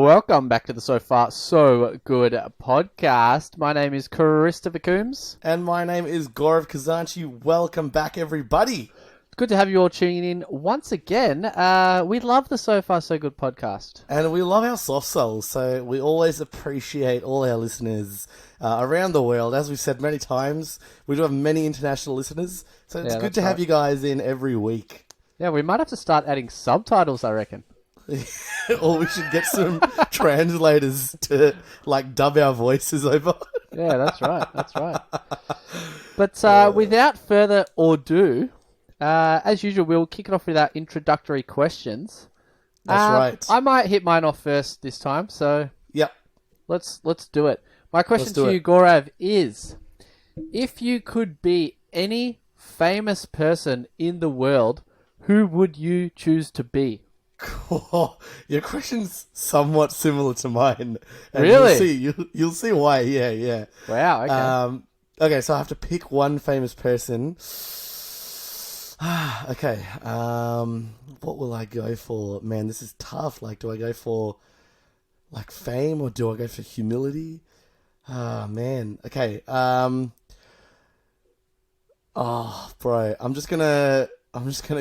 Welcome back to the So Far So Good podcast. My name is Christopher Coombs. And my name is Gaurav Khazanchi. Welcome back, everybody. Good to have you all tuning in once again. We love the So Far So Good podcast. And we love our soft souls, so we always appreciate all our listeners around the world. As we've said many times, we do have many international listeners, so it's good to have you guys in every week. Yeah, we might have to start adding subtitles, I reckon. Or we should get some translators to dub our voices over. Yeah, that's right. But without further ado, as usual, we'll kick it off with our introductory questions. That's right. I might hit mine off first this time, so yep. Let's do it. My question to you, Gaurav, is if you could be any famous person in the world, who would you choose to be? Cool. Your question's somewhat similar to mine. And Really? You'll see why. Yeah. Wow, okay. Okay, so I have to pick one famous person. Okay. What will I go for? Man, this is tough. Do I go for fame or do I go for humility? Man. Okay. Oh, bro. I'm just gonna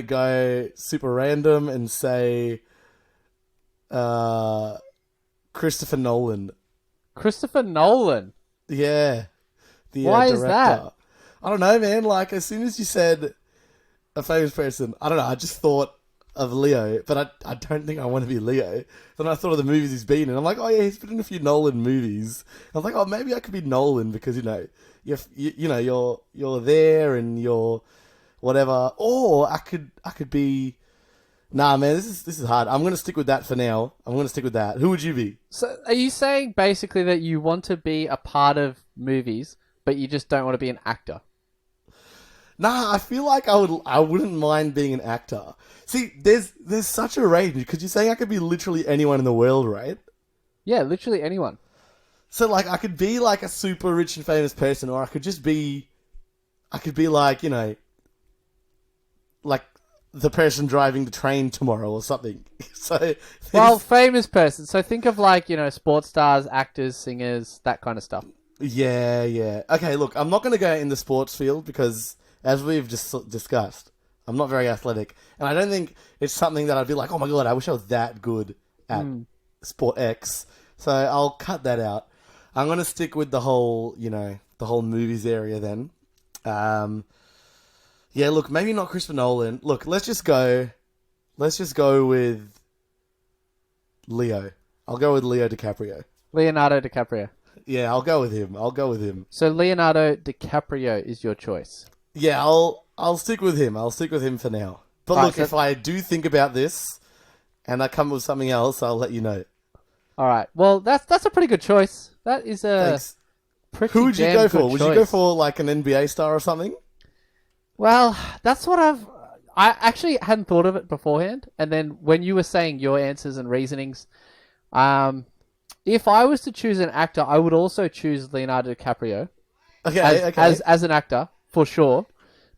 go super random and say Christopher Nolan. Christopher Nolan? Yeah. Why is that? I don't know, man. As soon as you said a famous person, I don't know, I just thought of Leo, but I don't think I want to be Leo. Then I thought of the movies he's been in. I'm like, oh yeah, he's been in a few Nolan movies. I was like, oh, maybe I could be Nolan because, you're there and you're whatever. Or I could be... Nah, man, this is hard. I'm going to stick with that for now. I'm going to stick with that. Who would you be? So are you saying basically that you want to be a part of movies, but you just don't want to be an actor? Nah, I feel like I wouldn't mind being an actor. See, there's such a range, because you're saying I could be literally anyone in the world, right? Yeah, literally anyone. So, I could be, a super rich and famous person, or I could just be... I could be, the person driving the train tomorrow or something. Well, famous person. So think of sports stars, actors, singers, that kind of stuff. Yeah. Okay, look, I'm not going to go in the sports field because, as we've just discussed, I'm not very athletic. And I don't think it's something that I'd be like, oh my God, I wish I was that good at Sport X. So I'll cut that out. I'm going to stick with the whole movies area then. Yeah, look, maybe not Christopher Nolan. Look, let's just go with Leo. I'll go with Leo DiCaprio. Leonardo DiCaprio. Yeah, I'll go with him. So Leonardo DiCaprio is your choice. Yeah, I'll stick with him. I'll stick with him for now. But look, if I do think about this and I come up with something else, I'll let you know. All right. Well, that's a pretty good choice. That is a Thanks. pretty Who would you go for? choice. Would you go for an NBA star or something? Well, that's what I actually hadn't thought of it beforehand. And then when you were saying your answers and reasonings, if I was to choose an actor, I would also choose Leonardo DiCaprio. Okay. As an actor, for sure.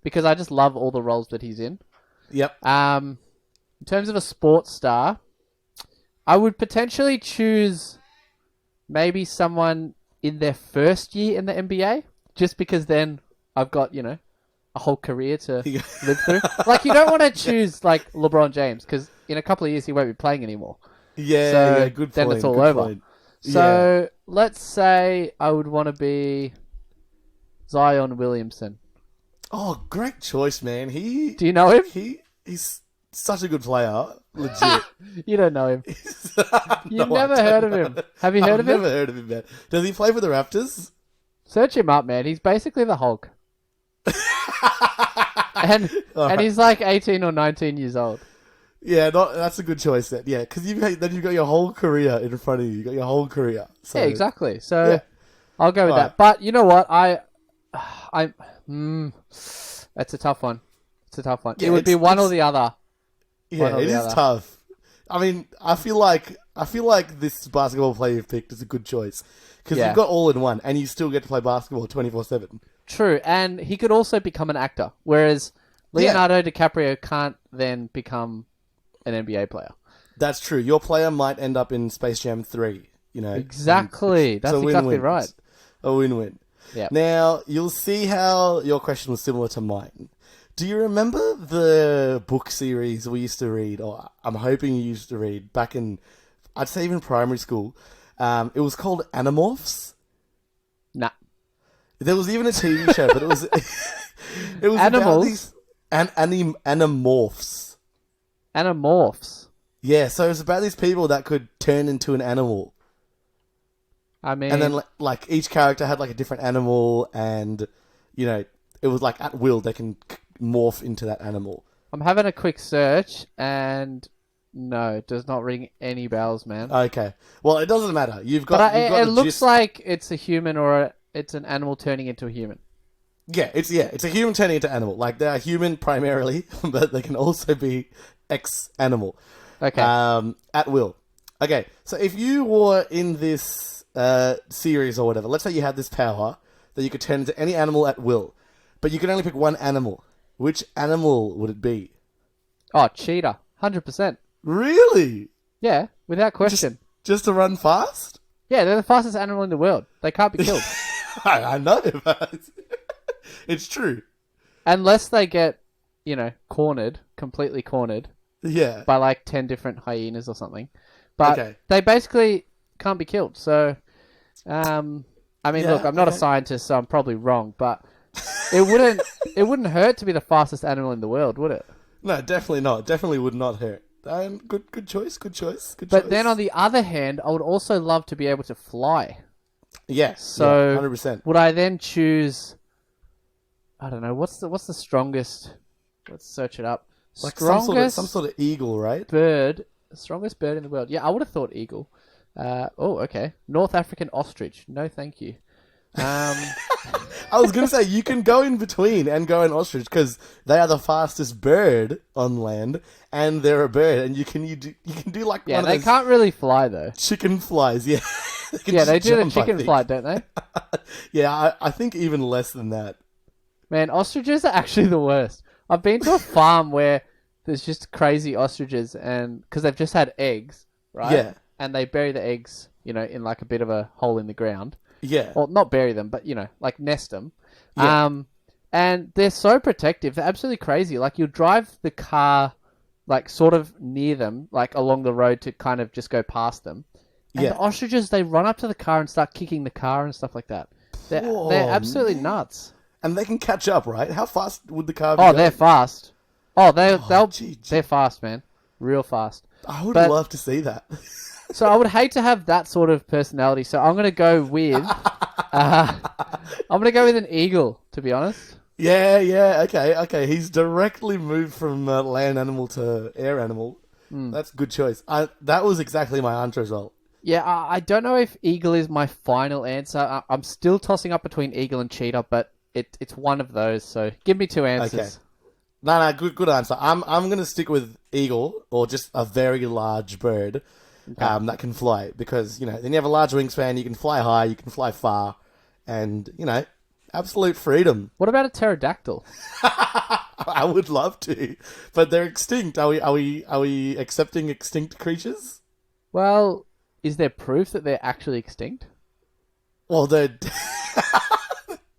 Because I just love all the roles that he's in. Yep. In terms of a sports star, I would potentially choose maybe someone in their first year in the NBA. Just because then I've got, a whole career to live through. You don't want to choose LeBron James because in a couple of years he won't be playing anymore. Yeah, good point. Then it's all over. Point. So let's say I would want to be Zion Williamson. Oh, great choice, man. Do you know him? He's such a good player. Legit. You don't know him. You've never heard of him. Have you heard of him? I've never heard of him, man. Does he play for the Raptors? Search him up, man. He's basically the Hulk. and he's 18 or 19 years old. Yeah, that's a good choice then. Yeah, because you've got your whole career in front of you. You got your whole career. So, yeah, exactly. So yeah. I'll go with All that. right. But you know what? That's a tough one. Yeah, it would be one or the other. Yeah, it is tough. I mean, I feel like this basketball player you've picked is a good choice because you've got all in one, and you still get to play basketball 24/7. True, and he could also become an actor, whereas Leonardo DiCaprio can't then become an NBA player. That's true. Your player might end up in Space Jam 3, you know. Exactly. That's a exactly win-win. right. A win-win. Yeah. Now, you'll see how your question was similar to mine. Do you remember the book series we used to read, or I'm hoping you used to read, back in, I'd say even primary school? It was called Animorphs. Nah. There was even a TV show, but it was it was Animals? about these animorphs. Animorphs. Yeah, so it was about these people that could turn into an animal. I mean... And then, like, each character had, like, a different animal, and, you know, it was, like, at will, they can morph into that animal. I'm having a quick search, and no, it does not ring any bells, man. Okay. Well, it doesn't matter. You've got But the it looks gist. like it's a human or it's an animal turning into a human. It's a human turning into animal. Like, they are human primarily, but they can also be ex-animal. Okay. At will. Okay, so if you were in this series or whatever, let's say you had this power that you could turn into any animal at will, but you could only pick one animal. Which animal would it be? Oh, cheetah. 100%. Really? Yeah, without question. Just to run fast? Yeah, they're the fastest animal in the world. They can't be killed. I know, but it's true. Unless they get, cornered, completely cornered, Yeah. by like 10 different hyenas or something. But Okay. they basically can't be killed. So, look, I'm not a scientist, so I'm probably wrong, but it wouldn't hurt to be the fastest animal in the world, would it? No, definitely not. Definitely would not hurt. Good choice. But then on the other hand, I would also love to be able to fly. Yeah. So 100%. would I then choose? I don't know. What's the strongest? Let's search it up. Like Strongest some sort of eagle, right? bird. Strongest bird in the world. Yeah, I would have thought eagle. Okay. North African ostrich. No, thank you. I was gonna say you can go in between and go an ostrich because they are the fastest bird on land, and they're a bird, and you can do like Yeah, one of they those can't really fly though. chicken flies. Yeah, Yeah, they do the jump, I chicken think. fly, don't they? Yeah, I think even less than that. Man, ostriches are actually the worst. I've been to a farm where there's just crazy ostriches, and because they've just had eggs, right? Yeah. And they bury the eggs, in like a bit of a hole in the ground. Yeah, Well, not bury them, but like nest them. Yeah. And they're so protective. They're absolutely crazy. Like you'll drive the car, like sort of near them, like along the road to kind of just go past them. And Yeah. the ostriches, they run up to the car and start kicking the car and stuff like that. They're Oh, absolutely nuts. and they can catch up, right? How fast would the car be? Oh, going? they're fast. Oh, gee. they're fast, man. Real fast. I would but- love to see that. So I would hate to have that sort of personality. So I'm gonna go with, an eagle. To be honest. Yeah, okay. He's directly moved from land animal to air animal. That's a good choice. That was exactly my answer as well. Yeah, I don't know if eagle is my final answer. I'm still tossing up between eagle and cheetah, but it's one of those. So give me two answers. Okay. No, good answer. I'm gonna stick with eagle or just a very large bird that can fly because then you have a large wingspan. You can fly high, you can fly far, and absolute freedom. What about a pterodactyl? I would love to, but they're extinct. Are we accepting extinct creatures? Well, is there proof that they're actually extinct? Well, they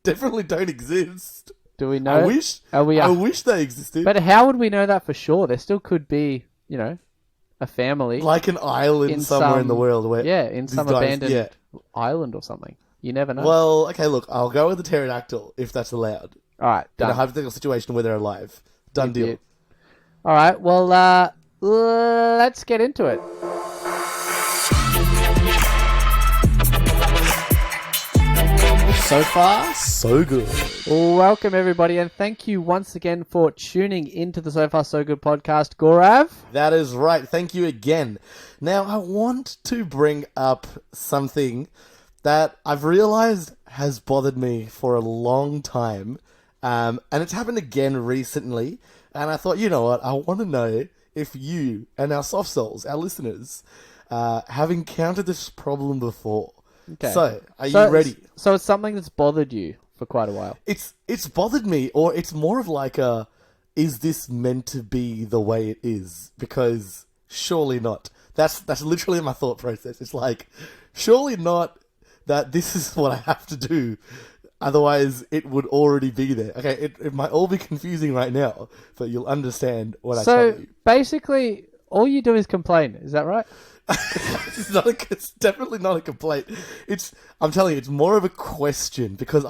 definitely don't exist. Do we know? I wish they existed. But how would we know that for sure? There still could be, a family. Like an island somewhere in the world where in these some guys- abandoned yeah. island or something. You never know. Well, okay, look, I'll go with the pterodactyl if that's allowed. All right, In a done. hypothetical situation where they're alive. Done deal. Idiot. All right, well, let's get into it. So far, so good. Welcome, everybody, and thank you once again for tuning into the So Far So Good podcast. Gaurav? That is right. Thank you again. Now, I want to bring up something that I've realized has bothered me for a long time, and it's happened again recently, and I thought, you know what, I want to know if you and our soft souls, our listeners, have encountered this problem before. Okay. So, are you ready? So it's something that's bothered you for quite a while. It's bothered me, or it's more of like a, is this meant to be the way it is? Because surely not. That's literally my thought process. It's like, surely not that this is what I have to do. Otherwise, it would already be there. Okay, it might all be confusing right now, but you'll understand what I tell So you. basically, all you do is complain. Is that right? It's definitely not a complaint. I'm telling you, it's more of a question because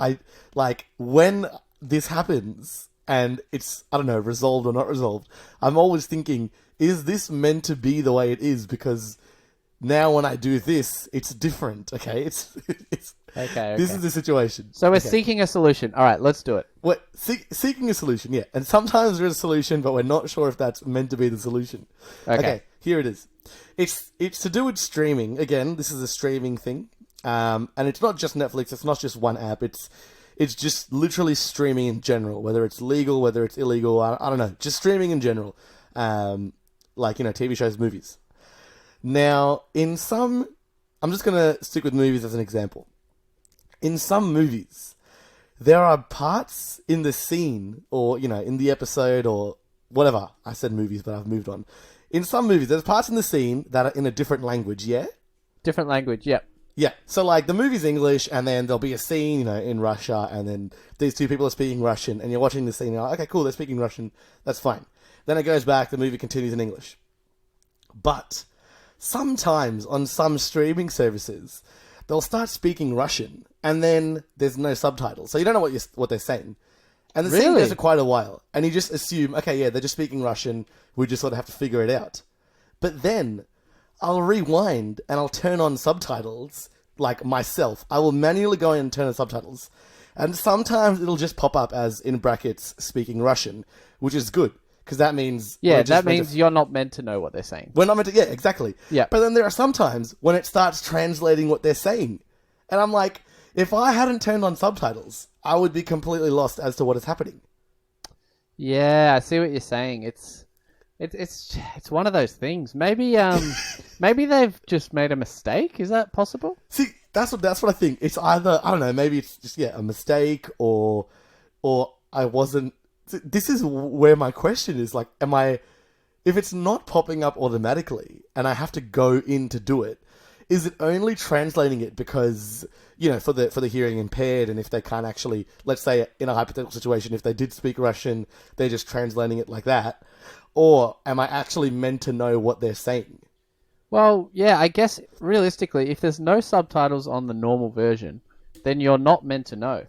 when this happens and it's, I don't know, resolved or not resolved, I'm always thinking, is this meant to be the way it is? Because now when I do this, it's different. Okay, Okay. this is the situation. So we're Okay. seeking a solution. All right, let's do it. Seeking a solution, yeah. And sometimes there's a solution, but we're not sure if that's meant to be the solution. Okay, here it is. It's to do with streaming. Again, this is a streaming thing. And it's not just Netflix, it's not just one app. It's just literally streaming in general, whether it's legal, whether it's illegal, I don't know. Just streaming in general. TV shows, movies. Now, I'm just going to stick with movies as an example. In some movies, there are parts in the scene or, in the episode or whatever. I said movies, but I've moved on. In some movies, there's parts in the scene that are in a different language, yeah? Different language, yep. Yeah. So, the movie's English, and then there'll be a scene, in Russia, and then these two people are speaking Russian, and you're watching the scene, and you're like, okay, cool, they're speaking Russian. That's fine. Then it goes back, the movie continues in English. But sometimes on some streaming services, they'll start speaking Russian, and then there's no subtitles, so you don't know what they're saying. And the scene goes for quite a while, and you just assume, okay, yeah, they're just speaking Russian, we just sort of have to figure it out. But then, I'll rewind, and I'll turn on subtitles, myself. I will manually go in and turn on subtitles, and sometimes it'll just pop up as, in brackets, speaking Russian, which is good. Because that means... Yeah, that means you're not meant to know what they're saying. We're not meant to... Yeah, exactly. Yeah. But then there are some times when it starts translating what they're saying. And I'm like, if I hadn't turned on subtitles, I would be completely lost as to what is happening. Yeah, I see what you're saying. It's one of those things. Maybe maybe they've just made a mistake. Is that possible? See, that's what I think. It's either, I don't know, maybe it's just, a mistake or I wasn't... This is where my question is, if it's not popping up automatically and I have to go in to do it, is it only translating it because, for the hearing impaired, and if they can't actually, let's say in a hypothetical situation, if they did speak Russian, they're just translating it like that? Or am I actually meant to know what they're saying? Well, yeah, I guess realistically, if there's no subtitles on the normal version, then you're not meant to know.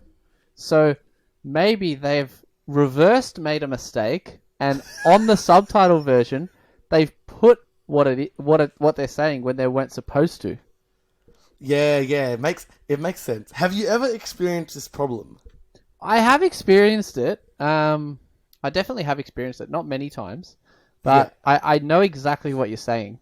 So maybe they've reversed made a mistake, and on the subtitle version, they've put what they're saying when they weren't supposed to. Yeah, it makes sense. Have you ever experienced this problem? I have experienced it. I definitely have experienced it, not many times, but yeah. I know exactly what you're saying.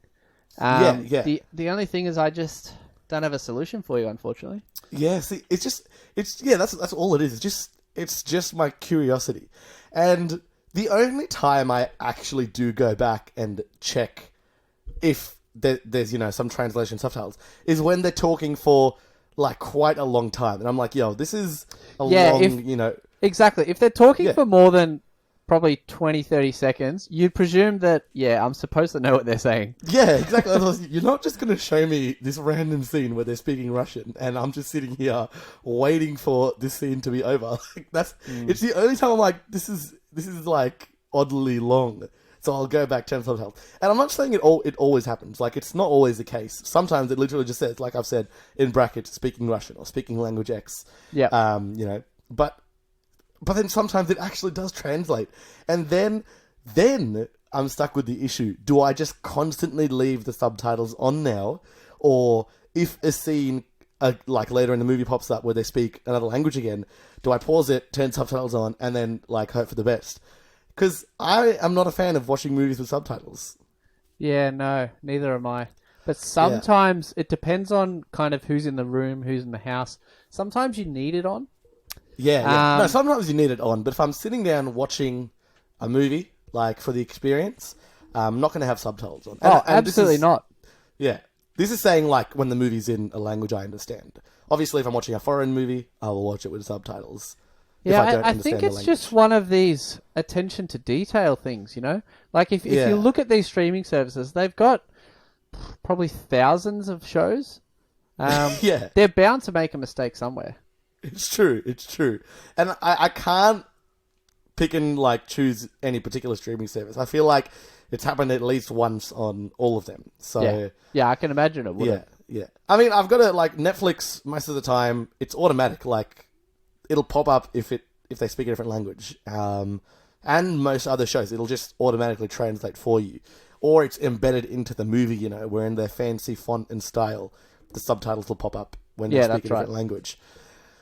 Yeah. The only thing is I just don't have a solution for you, unfortunately. Yeah, see, that's all it is. It's just my curiosity. And the only time I actually do go back and check if there's, some translation subtitles is when they're talking for, quite a long time. And I'm like, yo, this is a long, Exactly. If they're talking for more than probably 20, 30 seconds, you'd presume that, I'm supposed to know what they're saying. Yeah, exactly. You're not just going to show me this random scene where they're speaking Russian and I'm just sitting here waiting for this scene to be over. It's the only time I'm like, this is oddly long. So I'll go back, turn subtitles. And I'm not saying it always happens. It's not always the case. Sometimes it literally just says, like I've said, in brackets, speaking Russian or speaking language X. Yeah. But then sometimes it actually does translate. And then I'm stuck with the issue. Do I just constantly leave the subtitles on now? Or if a scene, later in the movie pops up where they speak another language again, do I pause it, turn subtitles on, and then, hope for the best? Because I am not a fan of watching movies with subtitles. Yeah, no, neither am I. But sometimes it depends on kind of who's in the room, who's in the house. Sometimes you need it on. Yeah. No, sometimes you need it on, but if I'm sitting down watching a movie, for the experience, I'm not going to have subtitles on. And absolutely not. Yeah. This is saying, when the movie's in a language I understand. Obviously, if I'm watching a foreign movie, I will watch it with subtitles. Yeah, I think it's just one of these attention to detail things, If you look at these streaming services, they've got probably thousands of shows. Yeah. They're bound to make a mistake somewhere. It's true. It's true. And I can't pick and like choose any particular streaming service. I feel like it's happened at least once on all of them. So Yeah, I can imagine it would. yeah. I mean, I've got it like Netflix most of the time. It's automatic. Like it'll pop up if they speak a different language. And most other shows, it'll just automatically translate for you, or it's embedded into the movie. You know, where in their fancy font and style, the subtitles will pop up when they speak a different language.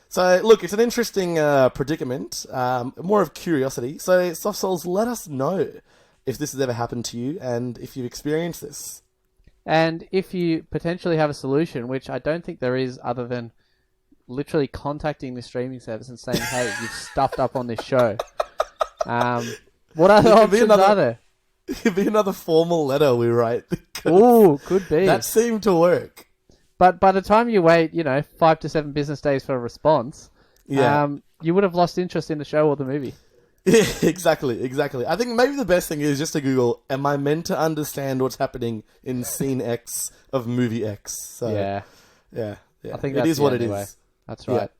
So, look, it's an interesting predicament, more of curiosity. So, Soft Souls, let us know if this has ever happened to you and if you've experienced this. And if you potentially have a solution, which I don't think there is other than literally contacting the streaming service and saying, hey, you've stuffed up on this show. What other options are there? It could be another formal letter we write. Ooh, could be. That seemed to work. But by the time you wait, 5 to 7 business days for a response, you would have lost interest in the show or the movie. Yeah, exactly. I think maybe the best thing is just to Google, am I meant to understand what's happening in scene X of movie X? So, yeah. I think it is what it anyway. is. That's right.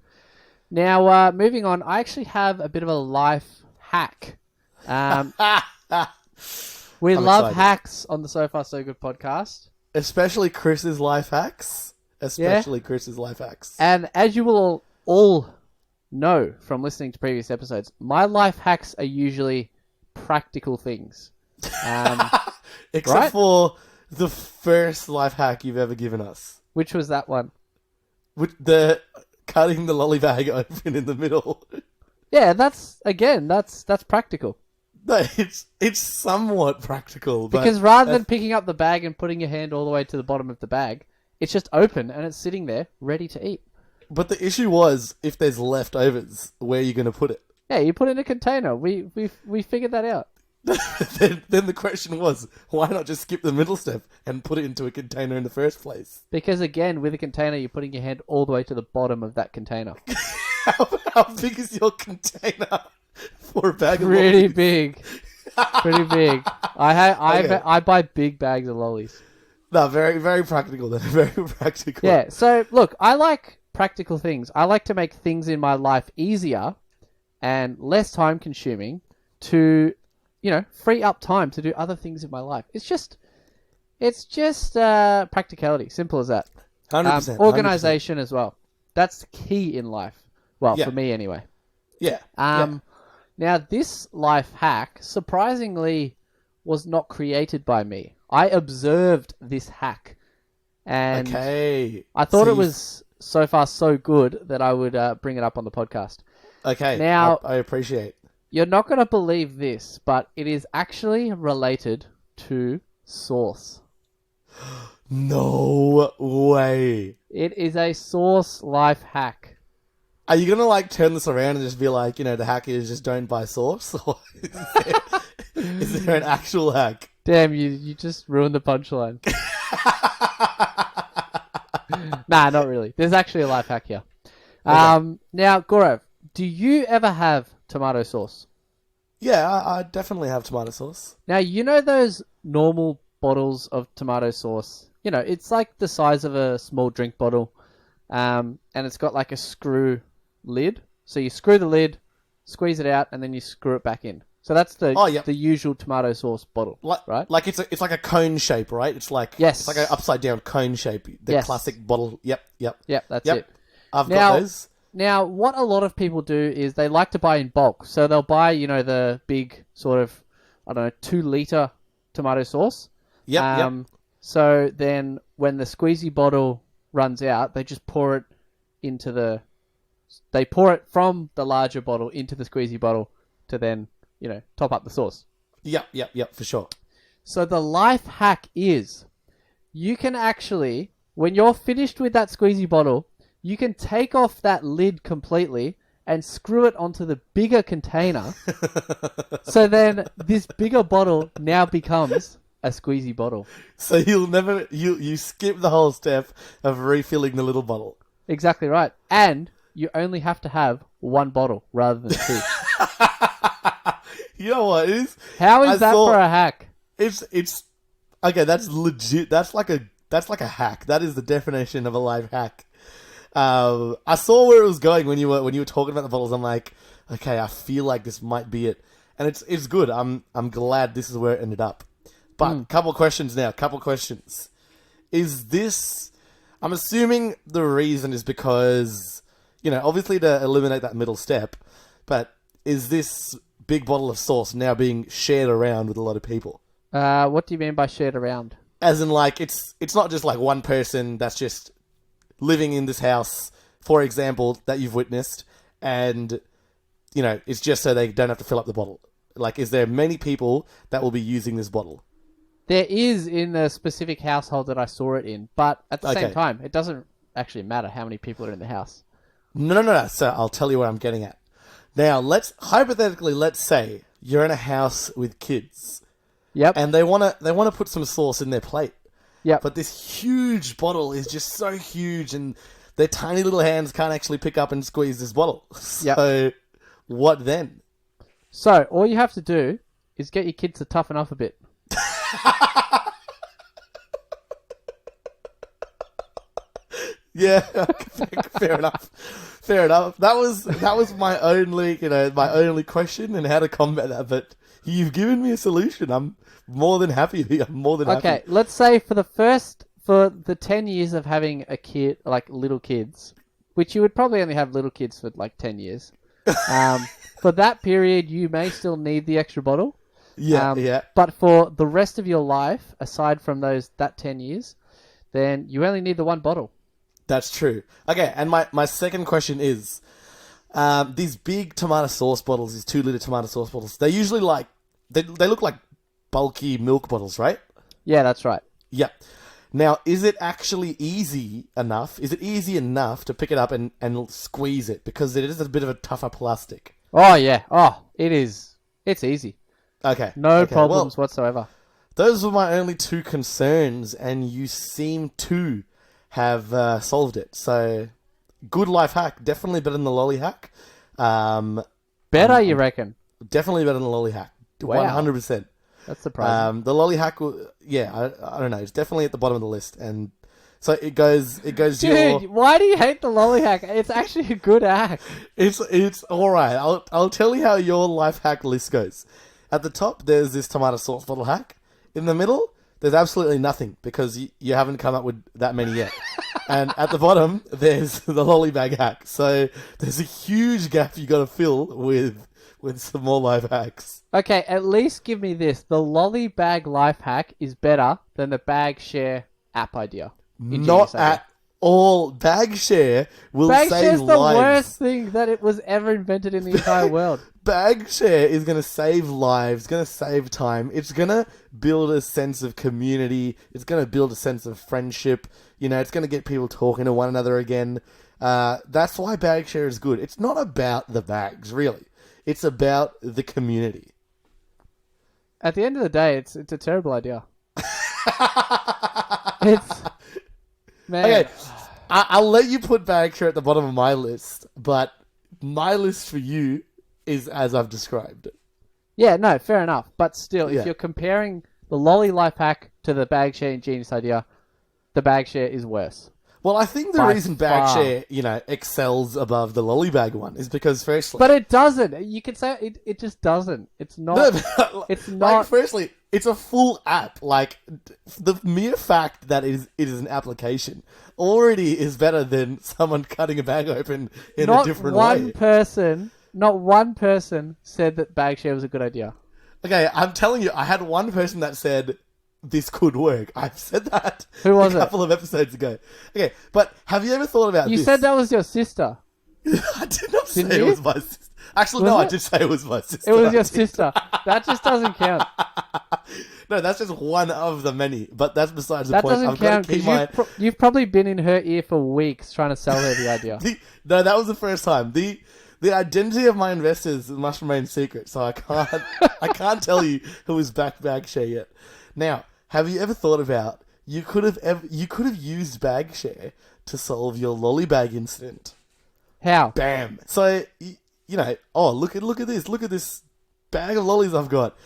Yeah. Now, moving on, I actually have a bit of a life hack. We love hacks on the So Far So Good podcast. Especially Chris's life hacks. And as you will all know from listening to previous episodes, my life hacks are usually practical things. Except for the first life hack you've ever given us. Which was that one? With the cutting the lolly bag open in the middle. Yeah, that's practical. No, it's somewhat practical. Because rather than picking up the bag and putting your hand all the way to the bottom of the bag, it's just open and it's sitting there ready to eat. But the issue was, if there's leftovers, where are you going to put it? Yeah, you put it in a container. We figured that out. then the question was, why not just skip the middle step and put it into a container in the first place? Because again, with a container, you're putting your hand all the way to the bottom of that container. How big is your container for a bag of Pretty lollies? big. Pretty big. I buy big bags of lollies. No, very, very practical then. Very practical. Yeah, so look, I like practical things. I like to make things in my life easier and less time consuming to, free up time to do other things in my life. It's just practicality. Simple as that. 100%. Organization as well. That's key in life. Well, for me anyway. Yeah. Now, this life hack, surprisingly, was not created by me. I observed this hack. And I thought it was so far so good that I would bring it up on the podcast. Okay. Now, I appreciate. You're not going to believe this, but it is actually related to sauce. No way. It is a sauce life hack. Are you going to turn this around and just be like, the hack is just don't buy sauce? Or is there an actual hack? Damn, you just ruined the punchline. Nah, not really. There's actually a life hack here. Okay. Now, Gaurav, do you ever have tomato sauce? Yeah, I definitely have tomato sauce. Now, you know those normal bottles of tomato sauce? It's like the size of a small drink bottle. And it's got a screw lid. So you screw the lid, squeeze it out, and then you screw it back in. So that's the usual tomato sauce bottle, right? It's like a cone shape, right? It's it's like an upside down cone shape. The classic bottle. Yep. That's it. I've got those. Now, what a lot of people do is they like to buy in bulk. So they'll buy, the big sort of, 2-liter tomato sauce. Yep. So then when the squeezy bottle runs out, they just pour it pour it from the larger bottle into the squeezy bottle to then, top up the sauce. Yep, for sure. So the life hack is you can actually, when you're finished with that squeezy bottle, you can take off that lid completely and screw it onto the bigger container. So then this bigger bottle now becomes a squeezy bottle. So you skip the whole step of refilling the little bottle. Exactly right. And you only have to have one bottle rather than two. You know what it is? How is that for a hack? It's Okay, that's legit. That's like a hack. That is the definition of a life hack. I saw where it was going when you were talking about the bottles. I'm like, okay, I feel like this might be it, and it's good. I'm glad this is where it ended up. But couple questions now. Couple questions. Is this? I'm assuming the reason is because obviously to eliminate that middle step. But is this big bottle of sauce now being shared around with a lot of people? What do you mean by shared around? As in, like, it's not just like one person that's just living in this house, for example, that you've witnessed, and it's just so they don't have to fill up the bottle. Like, is there many people that will be using this bottle? There is in the specific household that I saw it in, but at the same time, it doesn't actually matter how many people are in the house. No. So I'll tell you what I'm getting at. Now, let's say you're in a house with kids. Yep. And they wanna put some sauce in their plate. Yep. But this huge bottle is just so huge, and their tiny little hands can't actually pick up and squeeze this bottle. So, what then? So, all you have to do is get your kids to toughen up a bit. Yeah, fair enough. Fair enough. That was my only question and how to combat that. But you've given me a solution. I'm more than happy. Happy. Okay, let's say for the 10 years of having a kid, like little kids, which you would probably only have little kids for like 10 years. For that period, you may still need the extra bottle. Yeah. But for the rest of your life, aside from that 10 years, then you only need the one bottle. That's true. Okay, and my second question is, these big tomato sauce bottles, these 2-liter tomato sauce bottles, they usually they look like bulky milk bottles, right? Yeah, that's right. Yeah. Now, is it actually easy enough? Is it easy enough to pick it up and squeeze it? Because it is a bit of a tougher plastic. Oh, yeah. Oh, it is. It's easy. Okay. No problems whatsoever. Those were my only two concerns, and you seem to have solved it. So, good life hack. Definitely better than the lolly hack. Better, you reckon? Definitely better than the lolly hack. Wow. 100%. That's surprising. The lolly hack, I don't know. It's definitely at the bottom of the list, and so it goes. Dude, why do you hate the lolly hack? It's actually a good hack. It's all right. I'll tell you how your life hack list goes. At the top, there's this tomato sauce bottle hack. In the middle, there's absolutely nothing because you haven't come up with that many yet. And at the bottom, there's the lolly bag hack. So there's a huge gap you got to fill with some more life hacks. Okay, at least give me this. The lolly bag life hack is better than the bag share app idea. Not at all. Bag share will Bag save share's the lives. worst thing that it was ever invented in the entire world. Bag share is going to save lives, going to save time. It's going to build a sense of community. It's going to build a sense of friendship. It's going to get people talking to one another again. That's why bag share is good. It's not about the bags, really. It's about the community. At the end of the day, it's a terrible idea. Man. Okay, I'll let you put bag share at the bottom of my list, but my list for you is as I've described it. Yeah, no, fair enough. But still, Yeah. if you're comparing the lolly life hack to the bag share ingenious idea, the bag share is worse. Well, I think the By reason bag far. share, excels above the lolly bag one is because firstly... But it doesn't. You could say it just doesn't. It's not. No, but, It's like, not. firstly, it's a full app. Like, the mere fact that it is an application already is better than someone cutting a bag open in a different way. Not one person said that bag share was a good idea. Okay, I'm telling you, I had one person that said this could work. I've said that Who was a couple of episodes ago. Okay, but have you ever thought about You this? said that was your sister. I did not say Didn't it you? was my sister. Actually, Was no, it? I did say it was my sister. It was I your did. sister. That just doesn't count. No, that's just one of the many. But that's besides the That point. doesn't I've got count to keep because my... you've probably been in her ear for weeks trying to sell her the idea. No, that was the first time. The identity of my investors must remain secret, so I can't tell you who is back bag share yet. Now, have you ever thought about you could have used bag share to solve your lolly bag incident? How? Bam. So look at this bag of lollies I've got.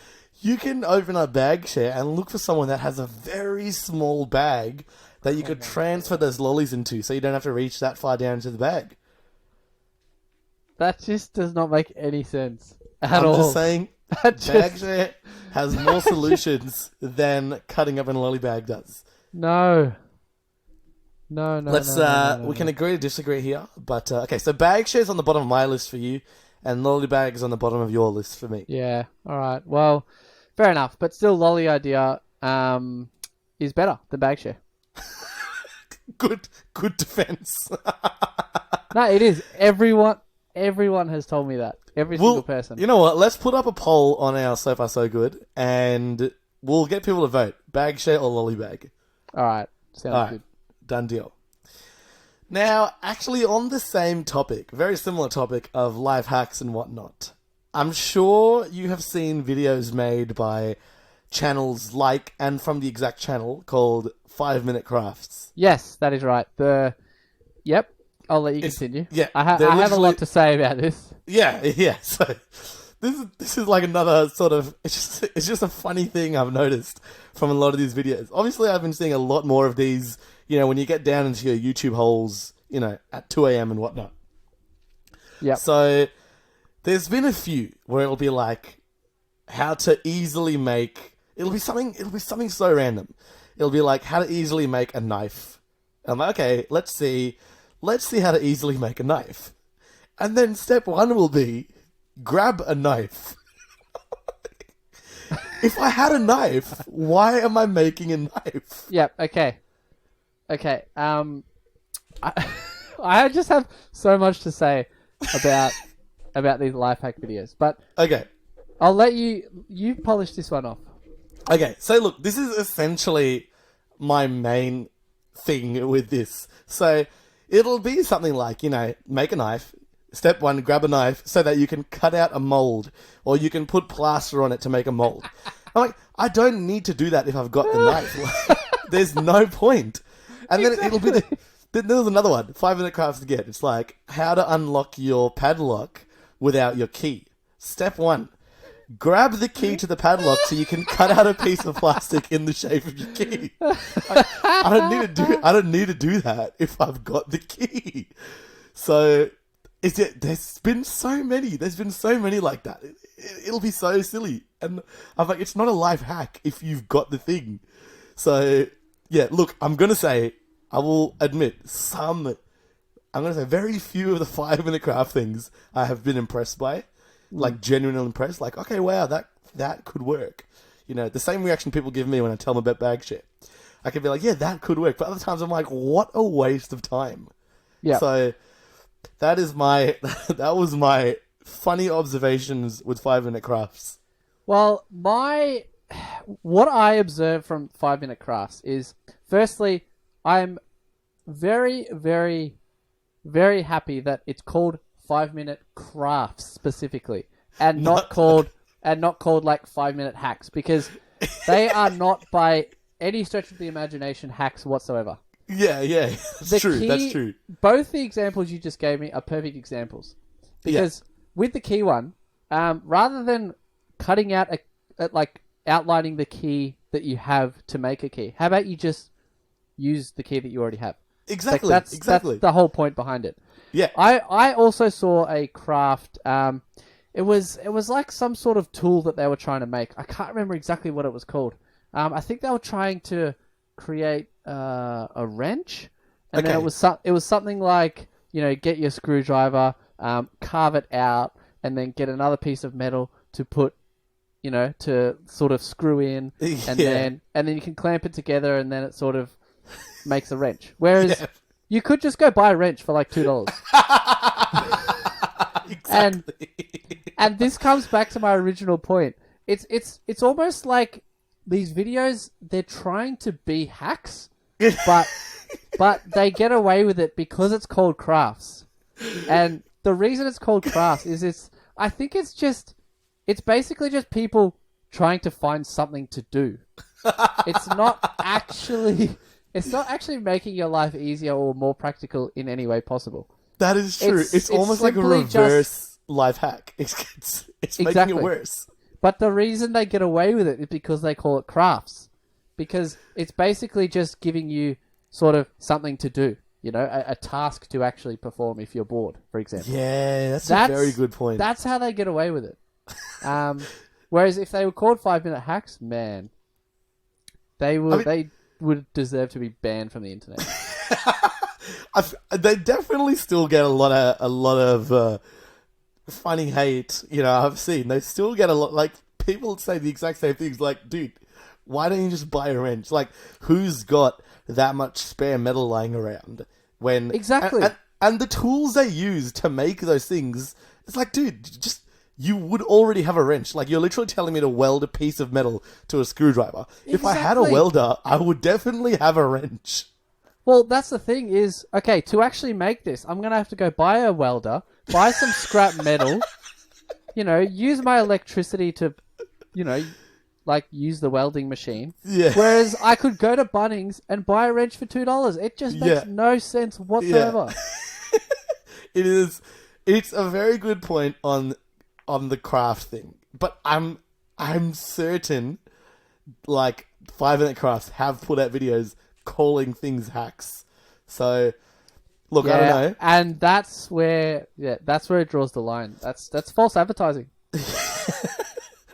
You can open up bag share and look for someone that has a very small bag that you could transfer those lollies into, so you don't have to reach that far down into the bag. That just does not make any sense at all. I'm just saying, bag share has more solutions than cutting up in a lolly bag does. No. We can agree to disagree here, but okay. So bag share's on the bottom of my list for you, and lolly bag is on the bottom of your list for me. Yeah. All right. Well, fair enough. But still, lolly idea is better than bag share. Good defense. No, it is. Everyone has told me that. Every single person. You know what? Let's put up a poll on our So Far So Good, and we'll get people to vote. Bag share or lolly bag. All right. Sounds good. Done deal. Now, actually on the same topic, very similar topic of life hacks and whatnot, I'm sure you have seen videos made by channels like, and from the exact channel, called 5 Minute Crafts. Yes, that is right. Yep. I'll let you continue. Yeah, I have a lot to say about this. Yeah. So this is like another sort of, it's just a funny thing I've noticed from a lot of these videos. Obviously, I've been seeing a lot more of these, when you get down into your YouTube holes, at 2 a.m. and whatnot. Yeah. So there's been a few where it'll be like how to easily make, it'll be something so random. It'll be like how to easily make a knife. I'm like, okay, let's see how to easily make a knife. And then step 1 will be grab a knife. If I had a knife, why am I making a knife? Yep. Okay. I just have so much to say about these life hack videos, but okay, I'll let you polish this one off. Okay, so look, this is essentially my main thing with this. So it'll be something like, make a knife. Step 1, grab a knife so that you can cut out a mold, or you can put plaster on it to make a mold. I'm like, I don't need to do that if I've got the knife. There's no point. And then it'll be then there's another one, 5 Minute Crafts again. It's like how to unlock your padlock without your key. Step 1, grab the key to the padlock so you can cut out a piece of plastic in the shape of your key. I don't need to do that if I've got the key. So there's been so many like that. It'll be so silly, and I'm like, it's not a life hack if you've got the thing. So yeah, look, I will admit very few of the 5 Minute Craft things I have been impressed by, like genuinely impressed. Like, okay, wow, that could work. The same reaction people give me when I tell them about bag share. I can be like, yeah, that could work. But other times I'm like, what a waste of time. Yeah. So that was my funny observations with 5 Minute Crafts. Well, what I observe from 5 Minute Crafts is, firstly, I'm very, very, very happy that it's called 5 Minute Crafts specifically, and not called like 5 Minute Hacks, because they are not by any stretch of the imagination hacks whatsoever. Yeah, that's true. Both the examples you just gave me are perfect examples, because with the key one, rather than cutting out outlining the key that you have to make a key, how about you just use the key that you already have? Exactly. That's the whole point behind it. Yeah. I also saw a craft. It was like some sort of tool that they were trying to make. I can't remember exactly what it was called. I think they were trying to create a wrench, and then it was something like, get your screwdriver, carve it out, and then get another piece of metal to put, to sort of screw in, and then you can clamp it together, and then it sort of makes a wrench. Whereas you could just go buy a wrench for like $2. Exactly. And this comes back to my original point. It's almost like these videos, they're trying to be hacks, but they get away with it because it's called crafts. And the reason it's called crafts is I think it's basically just people trying to find something to do. It's not actually making your life easier or more practical in any way possible. That is true. It's almost like a reverse life hack. It's making it worse. But the reason they get away with it is because they call it crafts. Because it's basically just giving you sort of something to do. You know, a task to actually perform if you're bored, for example. Yeah, that's a very good point. That's how they get away with it. Whereas if they were called 5-minute hacks, man, they would deserve to be banned from the internet. They definitely still get a lot of funny hate. You know, I've seen they still get a lot. Like people say the exact same things. Like, dude, why don't you just buy a wrench? Like, who's got that much spare metal lying around? When exactly, and the tools they use to make those things, it's like, dude, just you would already have a wrench. Like, you're literally telling me to weld a piece of metal to a screwdriver. Exactly. If I had a welder, I would definitely have a wrench. Well, that's the thing is, okay, to actually make this, I'm going to have to go buy a welder, buy some scrap metal, you know, use my electricity to, you know, like use the welding machine. Yeah. Whereas I could go to Bunnings and buy a wrench for $2. It just makes no sense whatsoever. Yeah. It's a very good point on the craft thing. But I'm certain, like, 5-minute crafts have put out videos calling things hacks. So, look, I don't know. And that's where it draws the line. That's false advertising.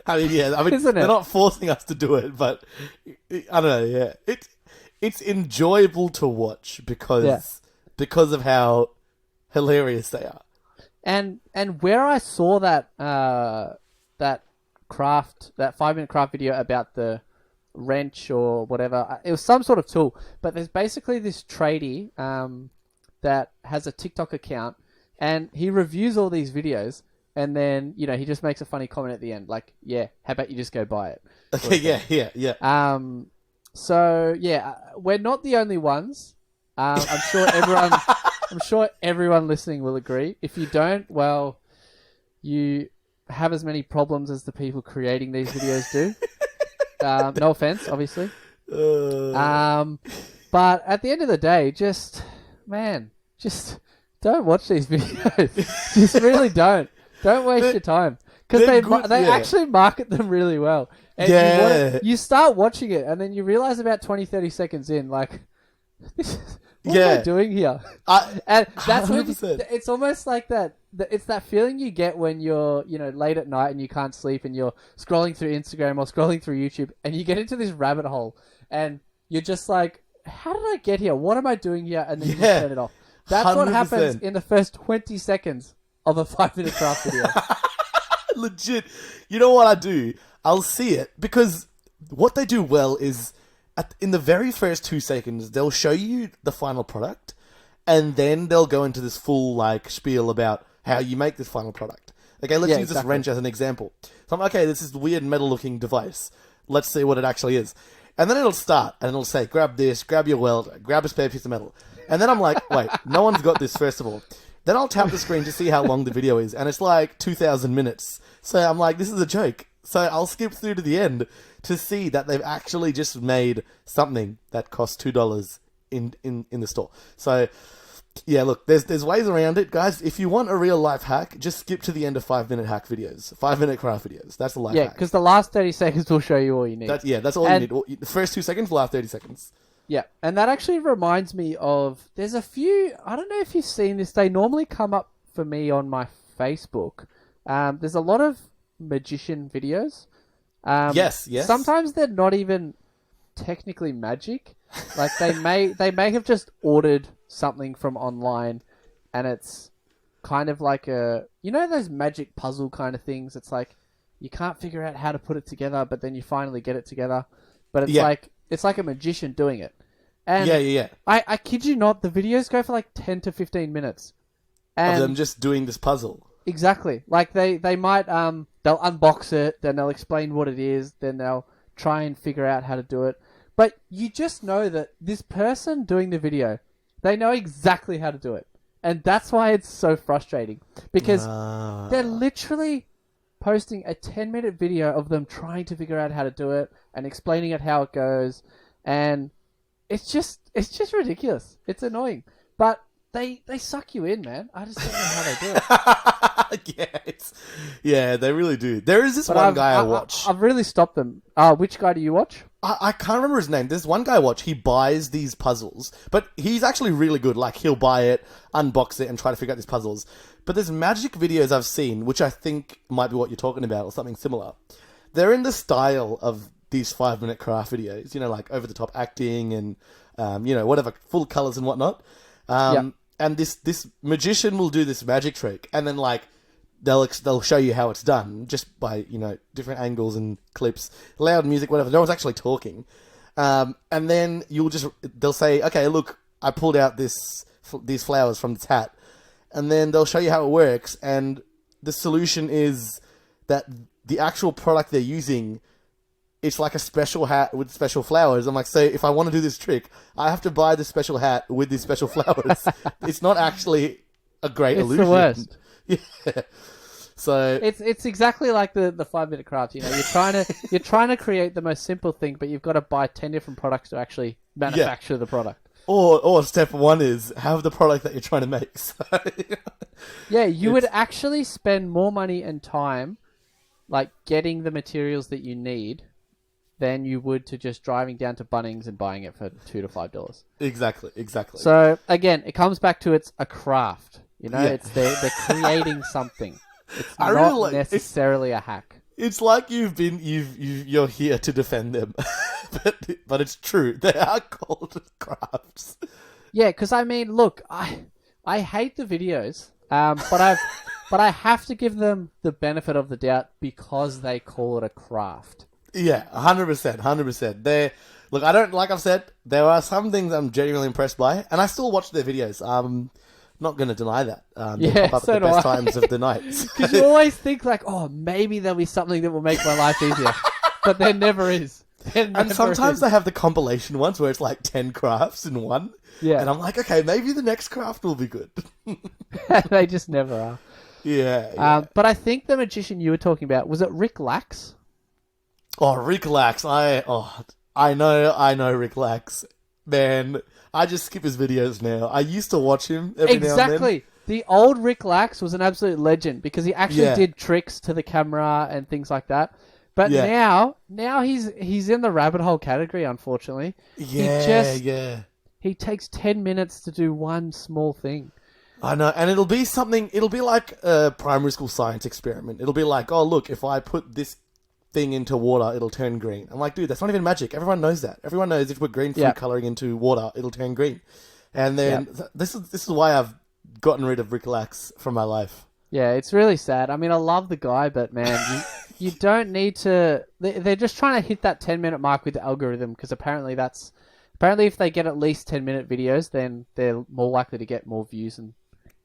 Isn't they're not forcing us to do it, but I don't know. Yeah, it's enjoyable to watch because of how hilarious they are. And where I saw that 5-minute craft video about the wrench or whatever, it was some sort of tool. But there's basically this tradie that has a TikTok account, and he reviews all these videos. And then, you know, he just makes a funny comment at the end, like, yeah, how about you just go buy it? Okay, yeah. So, yeah, we're not the only ones. I'm sure everyone listening will agree. If you don't, well, you have as many problems as the people creating these videos do. No offense, obviously. But at the end of the day, just don't watch these videos. Just really don't. Don't waste your time. Because they actually market them really well. And you start watching it, and then you realize about 20, 30 seconds in, like, what am I doing here? And that's when it's almost like that. It's that feeling you get when you're, you know, late at night and you can't sleep and you're scrolling through Instagram or scrolling through YouTube, and you get into this rabbit hole, and you're just like, how did I get here? What am I doing here? And then you just turn it off. That's 100%. What happens in the first 20 seconds of a 5-minute craft video. Legit. You know what I do? I'll see it, because what they do well is in the very first 2 seconds, they'll show you the final product, and then they'll go into this full like spiel about how you make this final product. Okay, let's use this wrench as an example. So I'm like, okay, this is a weird metal looking device. Let's see what it actually is. And then it'll start, and it'll say, grab this, grab your welder, grab a spare piece of metal. And then I'm like, wait, no one's got this, first of all. Then I'll tap the screen to see how long the video is, and it's like 2,000 minutes. So I'm like, this is a joke. So I'll skip through to the end to see that they've actually just made something that costs $2 in the store. So, yeah, look, there's ways around it, guys. If you want a real life hack, just skip to the end of 5-minute hack videos, 5-minute craft videos. That's the life hack. Yeah, because the last 30 seconds will show you all you need. That's all you need. The first 2 seconds, the last 30 seconds. Yeah, and that actually reminds me of, there's a few, I don't know if you've seen this, they normally come up for me on my Facebook. There's a lot of magician videos. Yes. Sometimes they're not even technically magic. Like they may have just ordered something from online, and it's kind of like those magic puzzle kind of things. It's like you can't figure out how to put it together, but then you finally get it together. But it's like a magician doing it. And yeah. I kid you not, the videos go for like 10 to 15 minutes. And of them just doing this puzzle. Exactly. Like they might they'll unbox it, then they'll explain what it is, then they'll try and figure out how to do it. But you just know that this person doing the video, they know exactly how to do it. And that's why it's so frustrating. Because they're literally posting a 10-minute video of them trying to figure out how to do it and explaining it how it goes. And it's just ridiculous. It's annoying. But they suck you in, man. I just don't know how they do it. They really do. There is this But one guy I watch. I've really stopped them. Which guy do you watch? I can't remember his name. There's one guy I watch. He buys these puzzles, but he's actually really good. Like, he'll buy it, unbox it, and try to figure out these puzzles. But there's magic videos I've seen, which I think might be what you're talking about, or something similar. They're in the style of these 5-minute craft videos, like over-the-top acting and, whatever, full colors and whatnot. And this magician will do this magic trick, and then, like, they'll show you how it's done just by, different angles and clips, loud music, whatever. No one's actually talking. And then they'll say, okay, look, I pulled out these flowers from this hat. And then they'll show you how it works. And the solution is that the actual product they're using, it's like a special hat with special flowers. I'm like, so if I want to do this trick, I have to buy the special hat with these special flowers. It's not actually a great illusion. It's the worst. Yeah. So it's exactly like the 5-minute craft. You're trying to create the most simple thing, but you've got to buy 10 different products to actually manufacture the product. Or step one is have the product that you're trying to make. So, you would actually spend more money and time, like, getting the materials that you need, than you would to just driving down to Bunnings and buying it for $2 to $5. Exactly. So again, it comes back to it's a craft. It's they're creating something. It's not necessarily a hack. It's like you're here to defend them, but it's true. They are called crafts. Yeah, because look, I hate the videos, but I have to give them the benefit of the doubt because they call it a craft. Yeah, 100%. Look, like I've said, there are some things I'm genuinely impressed by, and I still watch their videos. Not going to deny that. They pop up at the best times of the night. Because you always think like, oh, maybe there'll be something that will make my life easier. But there never is. And sometimes they have the compilation ones where it's like 10 crafts in one. Yeah. And I'm like, okay, maybe the next craft will be good. They just never are. Yeah. But I think the magician you were talking about, was it Rick Lax? Oh, Rick Lax. I know Rick Lax. Man, I just skip his videos now. I used to watch him every now and then. Exactly. The old Rick Lax was an absolute legend because he actually did tricks to the camera and things like that. But now he's in the rabbit hole category, unfortunately. Yeah, He takes 10 minutes to do one small thing. I know, and it'll be like a primary school science experiment. It'll be like, oh, look, if I put this thing into water, it'll turn green. I'm like, dude, that's not even magic. Everyone knows that. Everyone knows if you put green food coloring into water, it'll turn green. And then this is why I've gotten rid of Rick Lax from my life. Yeah, it's really sad. I mean, I love the guy, but man, you don't need to... They're just trying to hit that 10-minute mark with the algorithm because apparently if they get at least 10-minute videos, then they're more likely to get more views and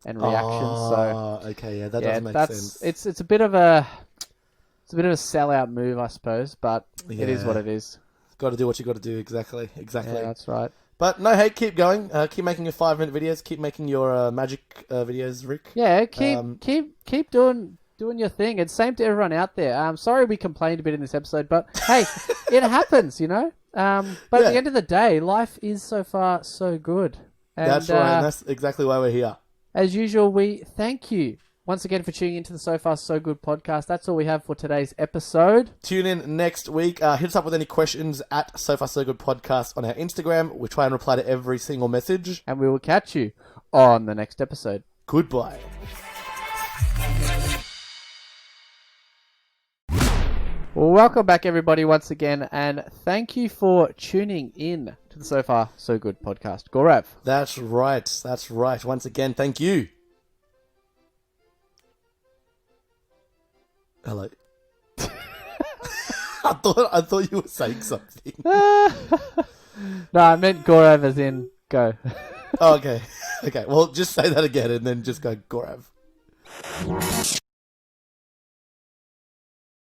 reactions. Okay, that does make sense. It's a bit of a... It's a bit of a sellout move, I suppose, but it is what it is. Got to do what you got to do. Exactly. Yeah, that's right. But no, hey, keep going. Keep making your 5-minute videos. Keep making your magic videos, Rick. Yeah, keep doing your thing. It's same to everyone out there. Sorry we complained a bit in this episode, but hey, it happens, But at the end of the day, life is so far so good. And, that's right. And that's exactly why we're here. As usual, we thank you once again for tuning into the So Far So Good podcast. That's all we have for today's episode. Tune in next week. Hit us up with any questions at So Far So Good podcast on our Instagram. We try and reply to every single message. And we will catch you on the next episode. Goodbye. Well, welcome back, everybody, once again. And thank you for tuning in to the So Far So Good podcast. Gaurav. That's right. Once again, thank you. Hello. I thought you were saying something. No, I meant Gaurav as in go. Oh, okay. Well, just say that again and then just go Gaurav.